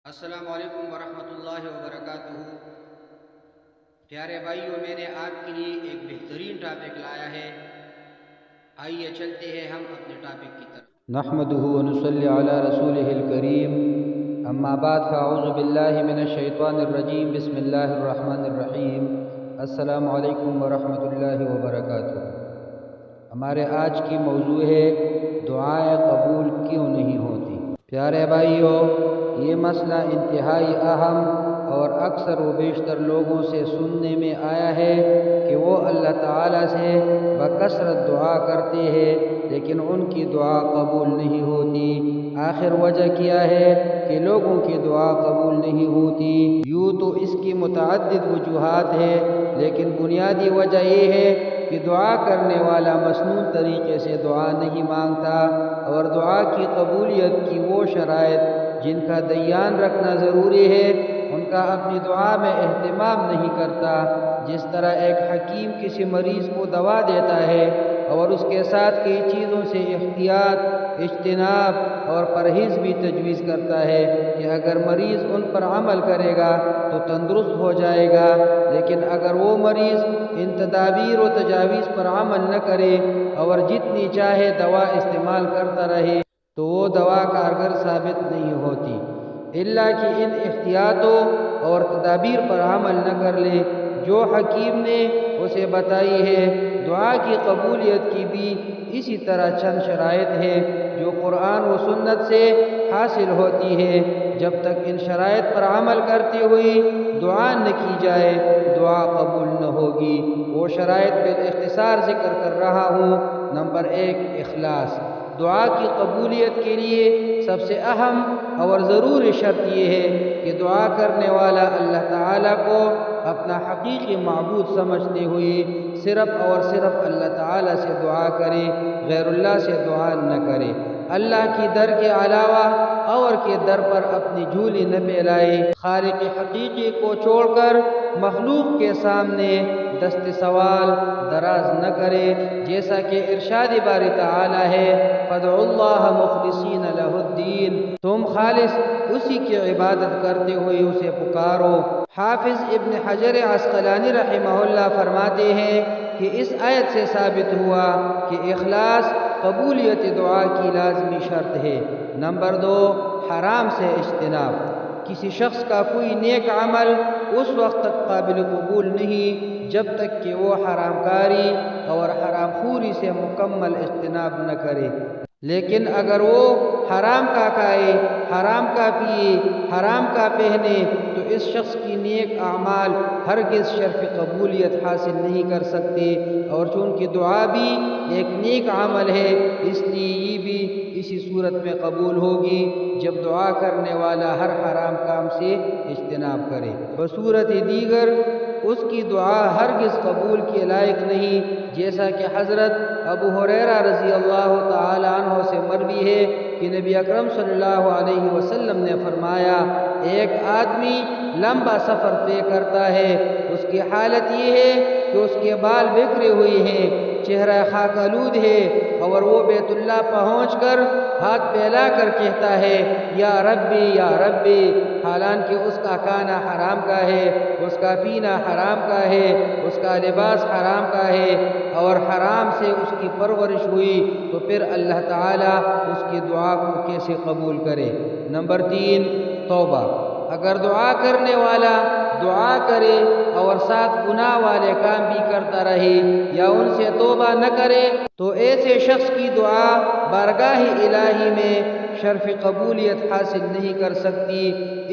السلام علیکم ورحمۃ اللہ وبرکاتہ۔ پیارے بھائیوں، میں نے آپ کے لیے ایک بہترین ٹاپک لایا ہے۔ آئیے چلتے ہیں ہم اپنے ٹاپک کی طرف۔ نحمده ونصلي على رسوله الكريم، اما بعد فاعوذ باللہ من الشیطان الرجیم، بسم اللہ الرحمن الرحیم۔ السلام علیکم ورحمۃ اللہ وبرکاتہ۔ ہمارے آج کی موضوع ہے دعائیں قبول کیوں نہیں ہوتی۔ پیارے بھائیوں، یہ مسئلہ انتہائی اہم اور اکثر و بیشتر لوگوں سے سننے میں آیا ہے کہ وہ اللہ تعالیٰ سے بکثرت دعا کرتے ہیں لیکن ان کی دعا قبول نہیں ہوتی۔ آخر وجہ کیا ہے کہ لوگوں کی دعا قبول نہیں ہوتی؟ یوں تو اس کی متعدد وجوہات ہیں، لیکن بنیادی وجہ یہ ہے کہ دعا کرنے والا مسنون طریقے سے دعا نہیں مانگتا، اور دعا کی قبولیت کی وہ شرائط جن کا دیان رکھنا ضروری ہے ان کا اپنی دعا میں اہتمام نہیں کرتا۔ جس طرح ایک حکیم کسی مریض کو دوا دیتا ہے اور اس کے ساتھ کئی چیزوں سے احتیاط، اجتناب اور پرہیز بھی تجویز کرتا ہے کہ اگر مریض ان پر عمل کرے گا تو تندرست ہو جائے گا، لیکن اگر وہ مریض ان تدابیر و تجاویز پر عمل نہ کرے اور جتنی چاہے دوا استعمال کرتا رہے تو وہ دوا کارگر ثابت نہیں ہوتی، الا کہ ان احتیاطوں اور تدابیر پر عمل نہ کر لے جو حکیم نے اسے بتائی ہے۔ دعا کی قبولیت کی بھی اسی طرح چند شرائط ہیں جو قرآن و سنت سے حاصل ہوتی ہے۔ جب تک ان شرائط پر عمل کرتے ہوئی دعا نہ کی جائے دعا قبول نہ ہوگی۔ وہ شرائط باختصار ذکر کر رہا ہوں۔ نمبر 1، اخلاص۔ دعا کی قبولیت کے لیے سب سے اہم اور ضروری شرط یہ ہے کہ دعا کرنے والا اللہ تعالیٰ کو اپنا حقیقی معبود سمجھتے ہوئے صرف اور صرف اللہ تعالیٰ سے دعا کرے، غیر اللہ سے دعا نہ کرے۔ اللہ کی در کے علاوہ اور کے در پر اپنی جھولی نہ پھیلائے۔ خالق حقیقی کو چھوڑ کر مخلوق کے سامنے دست سوال دراز نہ کرے، جیسا کہ ارشاد باری تعالی ہے، فادعوا اللہ مخلصین لہ الدین، تم خالص اسی کی عبادت کرتے ہوئے اسے پکارو۔ حافظ ابن حجر عسقلانی رحمہ اللہ فرماتے ہیں کہ اس آیت سے ثابت ہوا کہ اخلاص قبولیت دعا کی لازمی شرط ہے۔ نمبر 2، حرام سے اجتناب۔ کسی شخص کا کوئی نیک عمل اس وقت تک قابل قبول نہیں جب تک کہ وہ حرام کاری اور حرام خوری سے مکمل اجتناب نہ کرے، لیکن اگر وہ حرام کا کھائے، حرام کا پیے، حرام کا پہنے تو اس شخص کی نیک اعمال ہرگز شرف قبولیت حاصل نہیں کر سکتے، اور چونکہ دعا بھی ایک نیک عمل ہے اس لیے یہ بھی اسی صورت میں قبول ہوگی جب دعا کرنے والا ہر حرام کام سے اجتناب کرے۔ بصورت دیگر اس کی دعا ہرگز قبول کے لائق نہیں، جیسا کہ حضرت ابو ہریرہ رضی اللہ تعالی عنہ سے مروی ہے کہ نبی اکرم صلی اللہ علیہ وسلم نے فرمایا، ایک آدمی لمبا سفر طے کرتا ہے، اس کی حالت یہ ہے کہ اس کے بال بکھرے ہوئے ہیں، چہرہ خاک آلود ہے، اور وہ بیت اللہ پہنچ کر ہاتھ پھیلا کر کہتا ہے، یا ربی یا ربی، حالانکہ اس کا کھانا حرام کا ہے، اس کا پینا حرام کا ہے، اس کا لباس حرام کا ہے، اور حرام سے اس کی پرورش ہوئی، تو پھر اللہ تعالیٰ اس کی دعا کو کیسے قبول کرے؟ نمبر 3، توبہ۔ اگر دعا کرنے والا دعا کرے اور ساتھ گناہ والے کام بھی کرتا رہے یا ان سے توبہ نہ کرے تو ایسے شخص کی دعا بارگاہ الہی میں شرف قبولیت حاصل نہیں کر سکتی۔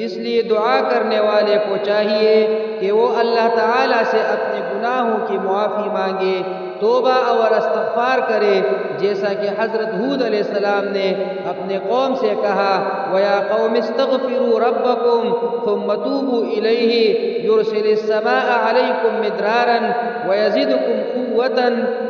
اس لیے دعا کرنے والے کو چاہیے کہ وہ اللہ تعالیٰ سے اپنے گناہوں کی معافی مانگے، توبہ اور استغفار کرے، جیسا کہ حضرت ہود علیہ السلام نے اپنے قوم سے کہا، وَيَا قَوْمِ اسْتَغْفِرُوا رَبَّكُمْ ثُمَّ تُوبُوا إِلَيْهِ يُرْسِلِ السَّمَاءَ عَلَيْكُمْ مِدْرَارًا وَيَزِدْكُمْ قُوَّةً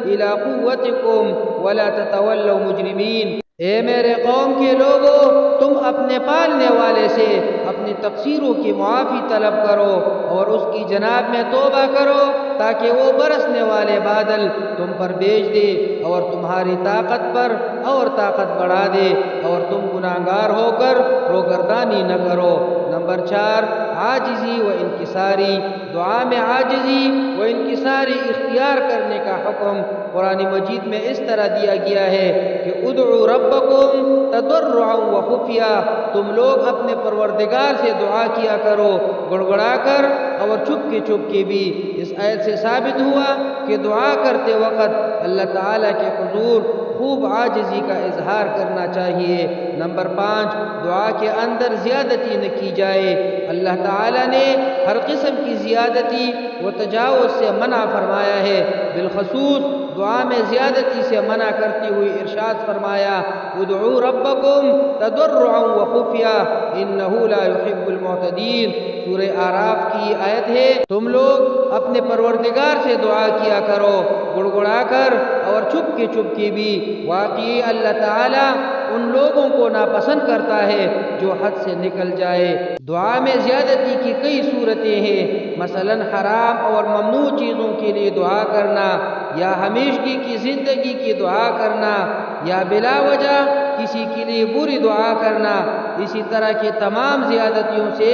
إِلَىٰ قُوَّتِكُمْ وَلَا تَتَوَلَّوْا مُجْرِمِينَ۔ اے میرے قوم کے لوگوں، تم اپنے پالنے والے سے اپنی تقصیروں کی معافی طلب کرو اور اس کی جناب میں توبہ کرو تاکہ وہ برسنے والے بادل تم پر بھیج دے اور تمہاری طاقت پر اور طاقت بڑھا دے اور تم گناہگار ہو کر روگردانی نہ کرو۔ نمبر 4، عاجزی و انکساری۔ دعا میں عاجزی و انکساری اختیار کرنے کا حکم قرآن مجید میں اس طرح دیا گیا ہے کہ ادعوا ربکم تضرعا و خفیہ، تم لوگ اپنے پروردگار سے دعا کیا کرو گڑگڑا کر اور چھپ کے بھی۔ اس آیت سے ثابت ہوا کہ دعا کرتے وقت اللہ تعالیٰ کے حضور خوب عاجزی کا اظہار کرنا چاہیے۔ نمبر 5، دعا کے اندر زیادتی نہ کی جائے۔ اللہ تعالیٰ نے ہر قسم کی زیادتی و تجاوز سے منع فرمایا ہے، بالخصوص دعا میں زیادتی سے منع کرتے ہوئے ارشاد فرمایا ادعوا ربکم تضرعا و خفیہ انہ لا یحب المعتدین۔ سورہ اعراف کی آیت ہے، تم لوگ اپنے پروردگار سے دعا کیا کرو گڑگڑا کر اور چھپ کے بھی، واقعی اللہ تعالیٰ ان لوگوں کو ناپسند کرتا ہے جو حد سے نکل جائے۔ دعا میں زیادتی کی کئی صورتیں ہیں، مثلا حرام اور ممنوع چیزوں کے لیے دعا کرنا، یا ہمیشگی کی زندگی کی دعا کرنا، یا بلا وجہ کسی کے لیے بری دعا کرنا۔ اسی طرح کی تمام زیادتیوں سے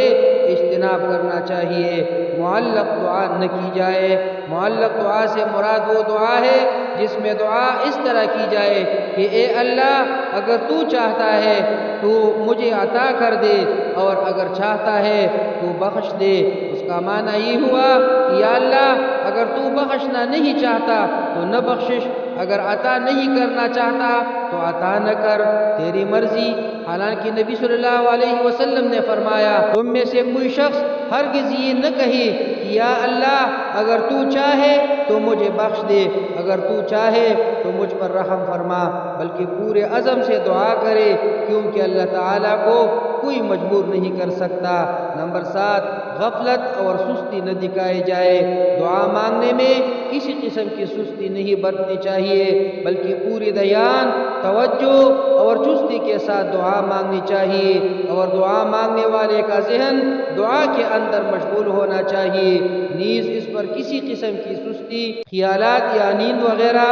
اجتناب کرنا چاہیے۔ معلق دعا نہ کی جائے۔ معلق دعا سے مراد وہ دعا ہے جس میں دعا اس طرح کی جائے کہ اے اللہ اگر تو چاہتا ہے تو مجھے عطا کر دے اور اگر چاہتا ہے تو بخش دے۔ اس کا معنی یہ ہوا کہ یا اللہ اگر تو بخشنا نہیں چاہتا تو نہ بخشش، اگر عطا نہیں کرنا چاہتا تو عطا نہ کر، تیری مرضی۔ حالانکہ نبی صلی اللہ علیہ وسلم نے فرمایا تم میں سے کوئی شخص ہرگز یہ نہ کہے کہ یا اللہ اگر تو چاہے تو مجھے بخش دے، اگر تو چاہے تو مجھ پر رحم فرما، بلکہ پورے عزم سے دعا کرے، کیونکہ اللہ تعالیٰ کو کوئی مجبور نہیں کر سکتا۔ نمبر 7، غفلت اور سستی نہ دکھائے جائے۔ دعا مانگنے میں کسی قسم کی سستی نہیں برتنی چاہیے، بلکہ پوری دھیان، توجہ اور چستی کے ساتھ دعا مانگنی چاہیے، اور دعا مانگنے والے کا ذہن دعا کے اندر مشغول ہونا چاہیے، نیز اس پر کسی قسم کی سستی، خیالات یا نیند وغیرہ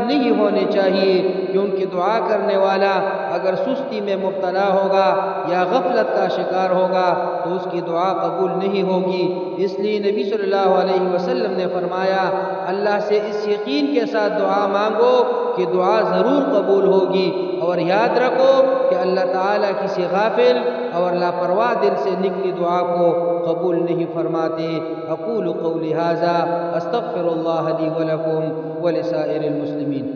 نہیں ہونے چاہیے، کیونکہ دعا کرنے والا اگر سستی میں مبتلا ہوگا یا غفلت کا شکار ہوگا تو اس کی دعا قبول نہیں ہوگی۔ اس لیے نبی صلی اللہ علیہ وسلم نے فرمایا اللہ سے اس یقین کے ساتھ دعا مانگو کہ دعا ضرور قبول ہوگی، اور یاد رکھو کہ اللہ تعالیٰ کسی غافل اور لاپرواہ دل سے نکلی دعا کو قبول نہیں فرماتے۔ اقول قولی ھذا استغفر اللہ لی ولکم ولسائر المسلمین۔